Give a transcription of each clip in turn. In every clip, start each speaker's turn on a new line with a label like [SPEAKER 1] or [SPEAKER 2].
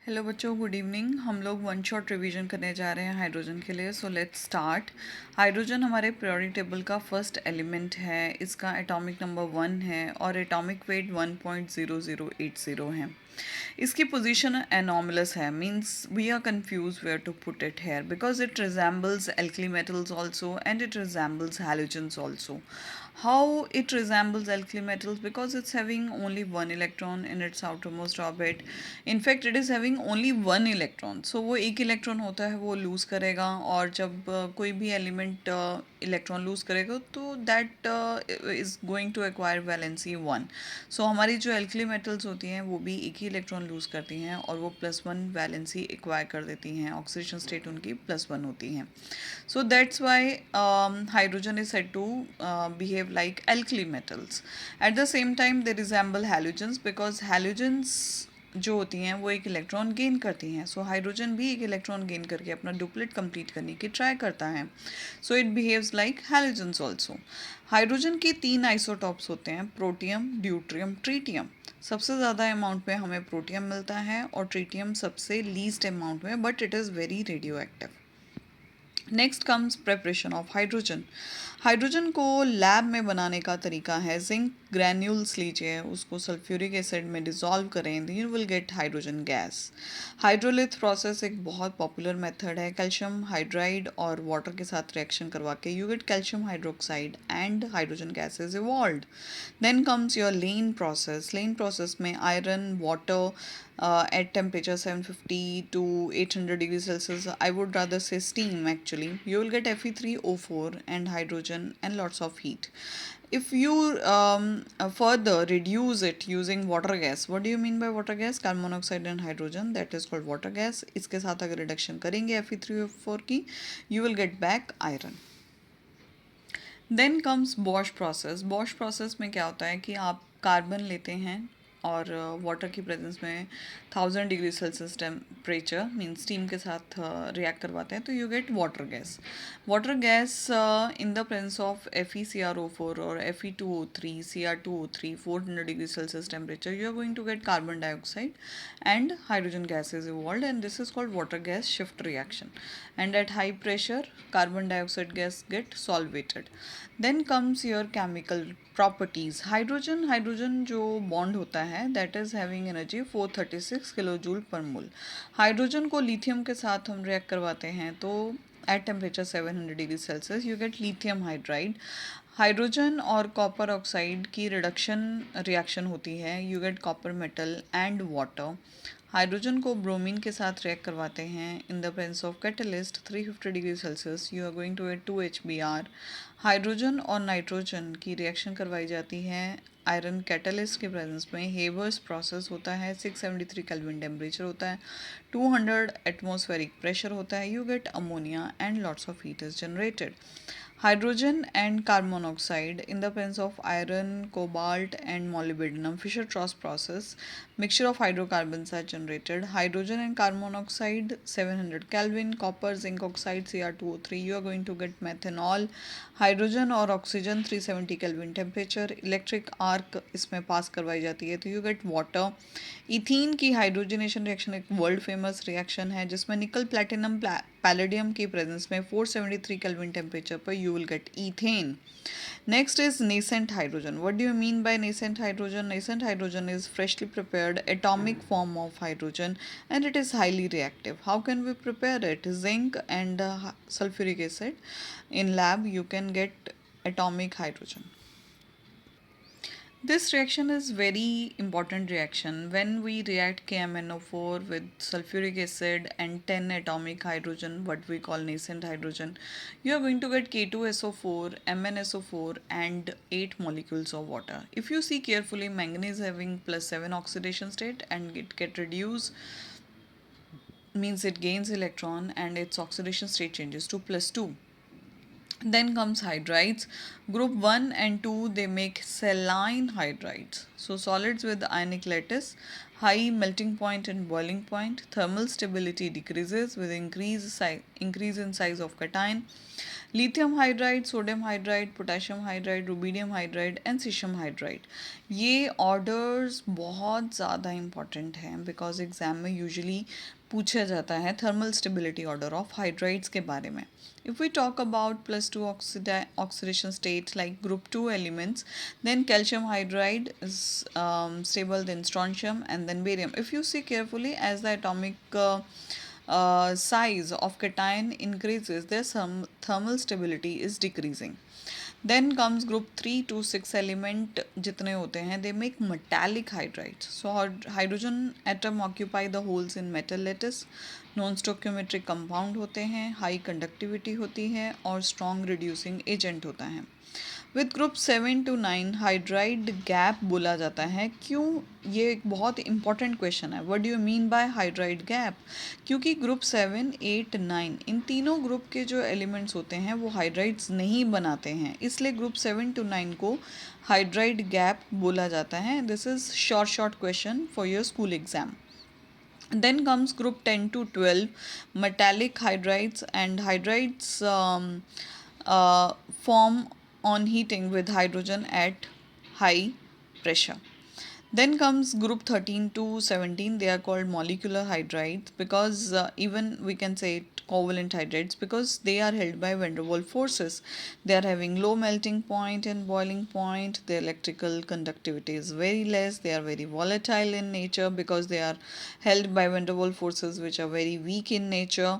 [SPEAKER 1] Hello बच्चों, good evening. हम लोग वन शॉट रिवीजन करने जा रहे हैं हाइड्रोजन के लिए। So let's start. हाइड्रोजन हमारे पीरियोडिक टेबल का फर्स्ट एलिमेंट है। इसका एटॉमिक नंबर 1 है और एटॉमिक वेट 1.0080 है। इसकी पोजीशन एनॉमलस है, means we are confuse where to put it here because it resembles alkali metals also and it resembles halogens also. How it resembles alkali metals? Because it's having only one electron in its outermost orbit. In fact, it is having only one electron. So वो एक electron होता है वो loose करेगा, और जब कोई भी एलिमेंट इलेक्ट्रॉन लूज़ करेगा तो that is going to acquire valency 1. So हमारी जो एल्कली मेटल्स होती हैं वो भी एक ही इलेक्ट्रॉन लूज़ करती हैं और वो +1 वैलेंसी एक्वायर कर देती हैं. ऑक्सीडेशन स्टेट उनकी +1 होती हैं. So that's why hydrogen is said to behave like alkali metals. At the same time, they resemble halogens because halogens जो होती हैं वो एक इलेक्ट्रॉन गेन करती हैं. सो हाइड्रोजन भी एक इलेक्ट्रॉन गेन करके अपना डुप्लेट कंप्लीट करने की ट्राई करता है. So it behaves like halogens also. Hydrogen की 3 आइसोटॉप्स होते हैं: प्रोटियम, ड्यूट्रियम, ट्रीटियम. सबसे ज़्यादा अमाउंट में हमें प्रोटियम मिलता है और ट्रीटियम सबसे लीस्ट अमाउंट में, but it is very radio active. Next comes preparation of hydrogen. Hydrogen को लैब में बनाने का तरीका है, जिंक ग्रैन्यूल्स लीजिए, उसको सल्फ्यूरिक एसिड में डिज़ोल्व करें, then you will get hydrogen gas. Hydrolith process एक बहुत पॉपुलर मेथड है. कैल्शियम हाइड्राइड और वाटर के साथ रिएक्शन करवा के you get calcium hydroxide and hydrogen gas is evolved. Then comes your lane process. Lane process में iron, water at temperature 750 to 800 degrees Celsius, I would rather say steam actually, you will get Fe3O4 and hydrogen and lots of heat. If you further reduce it using water gas, what do you mean by water gas? Carbon monoxide and hydrogen, that is called water gas. इसके साथ अगर reduction करेंगे Fe3O4 की, you will get back iron. Then comes Bosch process. Bosch process में क्या होता है कि आप कार्बन लेते हैं और वाटर की प्रेजेंस में 1000 degree Celsius temperature mean steam के साथ रिएक्ट करवाते हैं तो you get water gas. Water gas in the presence of FeCrO4 और Fe2O3, Cr2O3, 400 degree Celsius temperature, you are going to get carbon dioxide and hydrogen gas is evolved, and this is called water gas shift reaction. And at high pressure, carbon dioxide gas get solvated. Then comes your chemical properties. Hydrogen जो bond होता है that is having energy 436 kilo joule पर मोल. Hydrogen को lithium के साथ हम react करवाते हैं तो at temperature 700 degree Celsius you get lithium hydride. Hydrogen और कॉपर ऑक्साइड की रिडक्शन रिएक्शन होती है, you get copper metal and water. Hydrogen को ब्रोमीन के साथ रिएक्ट करवाते हैं in the presence of catalyst 350 degree Celsius, you are going to get 2HBr. Hydrogen और नाइट्रोजन की रिएक्शन करवाई जाती है आयरन कैटलिस्ट के प्रेजेंस में. हेवर्स प्रोसेस होता है, 673 केल्विन टेम्परेचर होता है, 200 एटमॉस्फेरिक प्रेशर होता है, you gate ammonia and lots of heat is generated. Hydrogen and carbon monoxide in the presence of iron, cobalt and molybdenum, Fischer-Tropsch process, mixture of hydrocarbons are generated. Hydrogen and carbon monoxide 700 Kelvin, copper, zinc oxide, Cr2O3, you are going to get methanol. Hydrogen और oxygen 370 kelvin temperature, electric arc इसमें pass करवाई जाती है तो you get water. Ethene की hydrogenation reaction एक world famous reaction है जिसमें निकल, प्लैटिनम, पैलेडियम की प्रेजेंस में 473 केल्विन टेम्परेचर पर you will get ethane. Next is nascent hydrogen. What do you mean by nascent hydrogen? Nascent hydrogen is freshly prepared atomic form of hydrogen and it is highly reactive. How can we prepare it? Zinc and sulfuric acid. In lab you can get atomic hydrogen. This reaction is very important reaction. When we react KMnO4 with sulfuric acid and 10 atomic hydrogen, what we call nascent hydrogen, you are going to get K2SO4, MnSO4 and 8 molecules of water. If you see carefully, manganese having +7 oxidation state and it get reduced, means it gains electron and its oxidation state changes to +2. Then comes hydrides. Group 1 and 2 they make saline hydrides. So solids with ionic lattice, high melting point and boiling point, thermal stability decreases with increase in size of cation. Lithium hydride, sodium hydride, potassium hydride, rubidium hydride and caesium hydride. ये orders बहुत ज़्यादा important हैं because exam में usually पूछा जाता है thermal stability order of hydrides के बारे में. If we talk about +2 oxidation states like group 2 elements, then calcium hydride is stable, then strontium, and then barium. If you see carefully, as the atomic size of cation increases, their thermal stability is decreasing. Then comes group 3 to 6 element जितने होते हैं, they make metallic hydrides. So hydrogen atom occupy the holes in metal lattice. Non stoichiometric compound होते हैं, high conductivity होती है और strong reducing agent होता है. With group 7 to 9 hydride gap बोला जाता है. क्यों? ये एक बहुत इंपॉर्टेंट क्वेश्चन है. What do you mean by hydride gap? क्योंकि ग्रुप 7, 8, 9 इन तीनों ग्रुप के जो एलिमेंट्स होते हैं वो हाइड्राइड्स नहीं बनाते हैं, इसलिए ग्रुप 7 to 9 को हाइड्राइड गैप बोला जाता है. This is short question for your school exam. Then comes group 10 to 12 metallic hydrides, and hydrides form on heating with hydrogen at high pressure. Then comes group 13 to 17. They are called molecular hydrides because even we can say it covalent hydrides because they are held by van der Waals forces. They are having low melting point and boiling point. Their electrical conductivity is very less. They are very volatile in nature because they are held by van der Waals forces which are very weak in nature.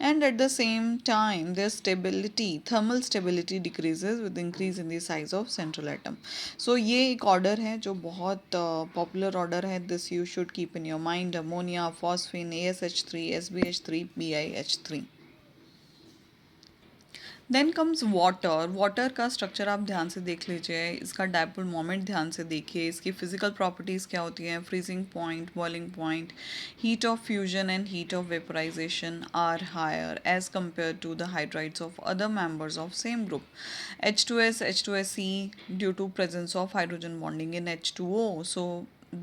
[SPEAKER 1] And at the same time their stability, thermal stability decreases with increase in the size of central atom. So ये एक order है जो बहुत popular order है. This you should keep in your mind. Ammonia, phosphine, ASH3, SbH3, BiH3. Then comes water. Water का structure आप ध्यान से देख लीजिए, इसका डायपोल मोमेंट ध्यान से देखिए, इसकी फिजिकल प्रॉपर्टीज़ क्या होती हैं. Freezing point, boiling point, heat of fusion and heat of vaporisation are higher as compare to the hydrides of other members of same group. H2S, H2SE due to presence of hydrogen bonding in H2O. So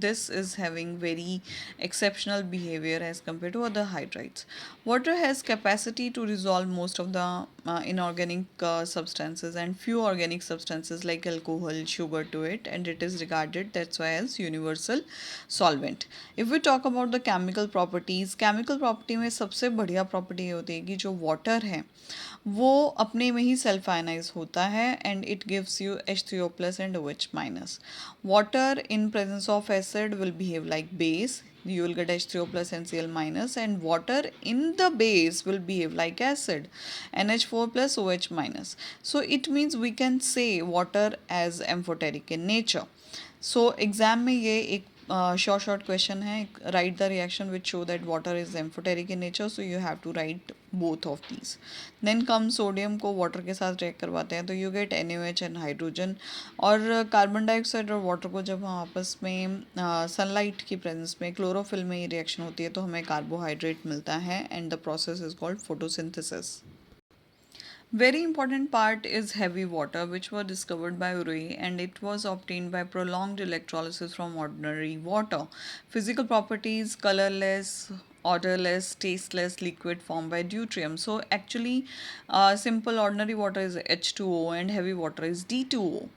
[SPEAKER 1] this is having very exceptional behavior as compared to other hydrides. Water has capacity to resolve most of the inorganic substances and few organic substances like alcohol, sugar to it, and it is regarded that's why as universal solvent. If we talk about the chemical properties, chemical property में सबसे बढ़िया property होती है कि जो water है वो अपने में ही सेल्फ आयनाइज होता है and it gives you H3O plus and OH minus. Water in presence of acid will behave like base. You will get H3O plus and Cl minus, and water in the base will behave like acid, NH4 plus OH minus. So it means we can say water as amphoteric in nature. So exam में ये एक short question है. Write the reaction which show that water is amphoteric in nature. So you have to write both of these. Then comes sodium को water के साथ react करवाते हैं तो you get NaOH and hydrogen. और carbon dioxide और water को जब हम आपस में सनलाइट की प्रेजेंस में क्लोरोफिल में ये रिएक्शन होती है तो हमें कार्बोहाइड्रेट मिलता है and the process is called photosynthesis. Very important part is heavy water, which was discovered by Urey, and it was obtained by prolonged electrolysis from ordinary water. Physical properties: colorless, odorless, tasteless liquid formed by deuterium. So actually simple ordinary water is H2O and heavy water is D2O.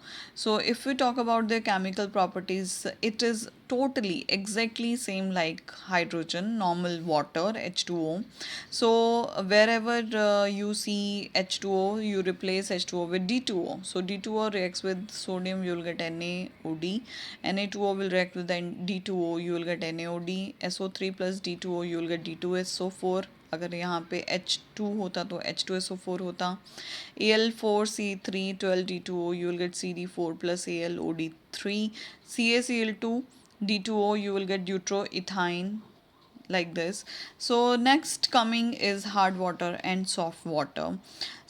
[SPEAKER 1] So if we talk about their chemical properties, it is totally exactly same like hydrogen, normal water, H2O. So wherever you see H2O, you replace H2O with D2O. So D2O reacts with sodium, you will get NaOD. Na2O will react with the D2O, you will get NaOD. SO3 plus D2O, you will get D2SO4. अगर यहाँ पे H2 होता तो H2SO4 होता. Al4C3 12D2O, you will get CD4 plus AlOD3. CaCl2 D2O, you will get deuteroethane, like this. So next coming is hard water and soft water.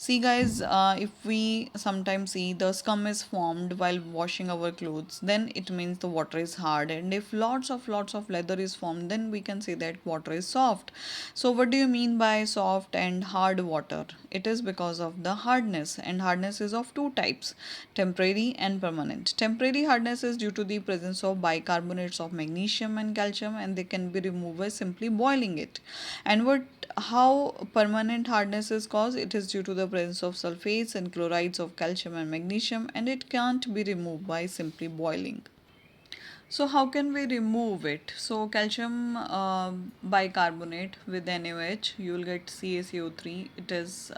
[SPEAKER 1] See guys, if we sometimes see the scum is formed while washing our clothes, then it means the water is hard, and if lots of leather is formed, then we can say that water is soft. So what do you mean by soft and hard water? It is because of the hardness, and hardness is of two types: temporary and permanent. Temporary hardness is due to the presence of bicarbonates of magnesium and calcium, and they can be removed by simply boiling it. And how permanent hardness is caused? It is due to the presence of sulfates and chlorides of calcium and magnesium, and it can't be removed by simply boiling. So how can we remove it? So calcium bicarbonate with NaOH, you will get CaCO3. It is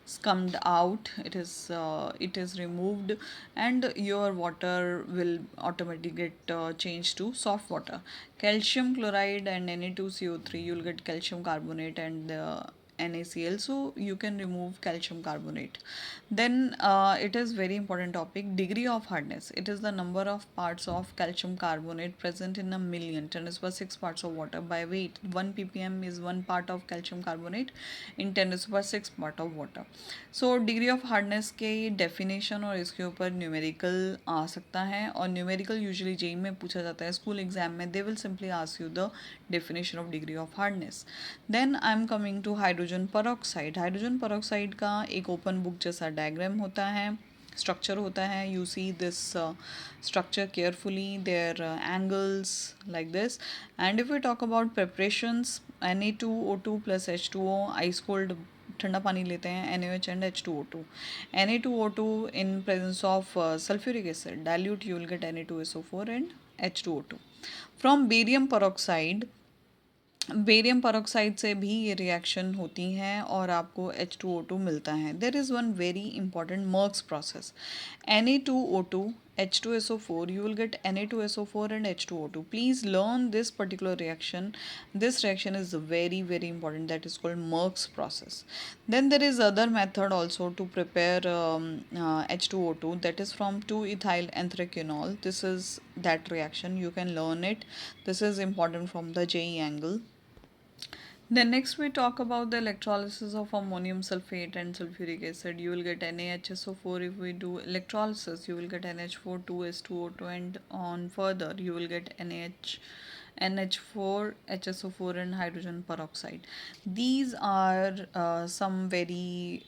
[SPEAKER 1] scummed out. It is removed, and your water will automatically get changed to soft water. Calcium chloride and Na2CO3, you will get calcium carbonate and NaCl, so you can remove calcium carbonate. Then it is very important topic, degree of hardness. It is the number of parts of calcium carbonate present in a million, 10 to the 6 parts of water by weight. 1 ppm is 1 part of calcium carbonate in 10 to the 6 part of water. So degree of hardness के definition और इसके ऊपर numerical आ सकता है, और numerical usually JEE में पूछा जाता है, स्कूल एग्जाम में they will simply ask you the definition of degree of hardness. Then I am coming to hydrogen peroxide. Hydrogen peroxide का एक ओपन बुक जैसा डायग्राम होता है, स्ट्रक्चर होता है. You see this structure carefully, their angles like this. And if we talk about preparations, Na2O2 plus H2O, ice cold ठंडा पानी लेते हैं, NaOH and H2O2. Na2O2 in presence of sulfuric acid dilute, you will get Na2SO4 and H2O2. From barium peroxide से भी ये reaction होती हैं और आपको H2O2 मिलता है. There is one very important marks process. Na2O2 H2SO4, you will get Na2SO4 and H2O2. Please learn this particular reaction. This reaction is very very important, that is called Merckx process. Then there is other method also to prepare H2O2, that is from 2-ethyl anthraquinol. This is that reaction, you can learn it. This is important from the JEE angle. Then next we talk about the electrolysis of ammonium sulfate and sulfuric acid. You will get NaHSO4. If we do electrolysis, you will get NH4 2S2O2, and on further you will get NH4 HSO4 and hydrogen peroxide. These are some very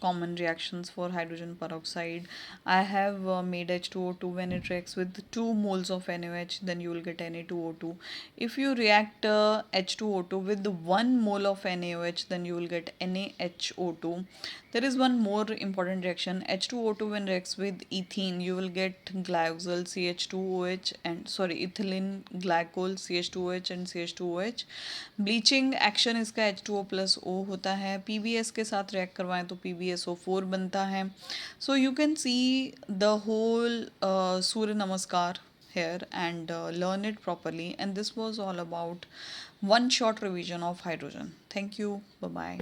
[SPEAKER 1] common reactions for hydrogen peroxide. I have made H2O2 when it reacts with 2 moles of NaOH, then you will get Na2O2. If you react H2O2 with 1 mole of NaOH, then you will get NaHO2. There is one more important reaction, H2O2 when reacts with ethene, you will get glyoxal CH2OH and ethylene glycol CH2OH and CH2OH. Bleaching action इसका H2O plus O होता है. PBS के साथ react करवाएं तो PBSO4 बनता है. So you can see the whole Surya Namaskar here and learn it properly, and this was all about one short revision of hydrogen. Thank you. Bye bye.